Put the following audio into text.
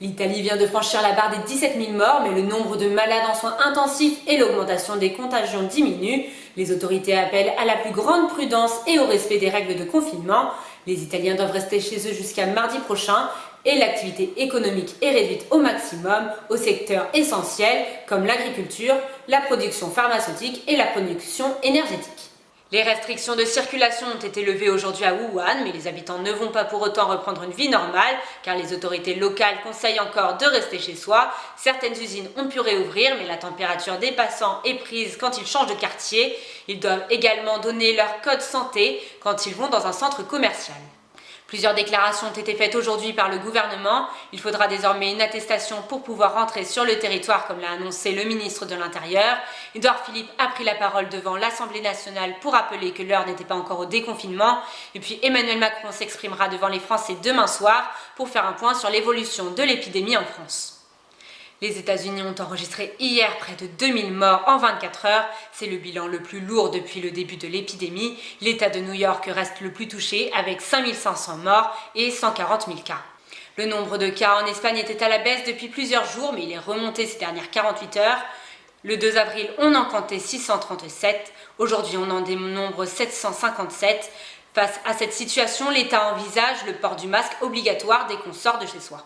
L'Italie vient de franchir la barre des 17 000 morts, mais le nombre de malades en soins intensifs et l'augmentation des contagions diminuent. Les autorités appellent à la plus grande prudence et au respect des règles de confinement. Les Italiens doivent rester chez eux jusqu'à mardi prochain et l'activité économique est réduite au maximum aux secteurs essentiels comme l'agriculture, la production pharmaceutique et la production énergétique. Les restrictions de circulation ont été levées aujourd'hui à Wuhan, mais les habitants ne vont pas pour autant reprendre une vie normale, car les autorités locales conseillent encore de rester chez soi. Certaines usines ont pu réouvrir, mais la température des passants est prise quand ils changent de quartier. Ils doivent également donner leur code santé quand ils vont dans un centre commercial. Plusieurs déclarations ont été faites aujourd'hui par le gouvernement. Il faudra désormais une attestation pour pouvoir rentrer sur le territoire, comme l'a annoncé le ministre de l'Intérieur. Édouard Philippe a pris la parole devant l'Assemblée nationale pour rappeler que l'heure n'était pas encore au déconfinement. Et puis Emmanuel Macron s'exprimera devant les Français demain soir pour faire un point sur l'évolution de l'épidémie en France. Les États-Unis ont enregistré hier près de 2000 morts en 24 heures. C'est le bilan le plus lourd depuis le début de l'épidémie. L'État de New York reste le plus touché avec 5500 morts et 140 000 cas. Le nombre de cas en Espagne était à la baisse depuis plusieurs jours, mais il est remonté ces dernières 48 heures. Le 2 avril, on en comptait 637. Aujourd'hui, on en dénombre 757. Face à cette situation, l'État envisage le port du masque obligatoire dès qu'on sort de chez soi.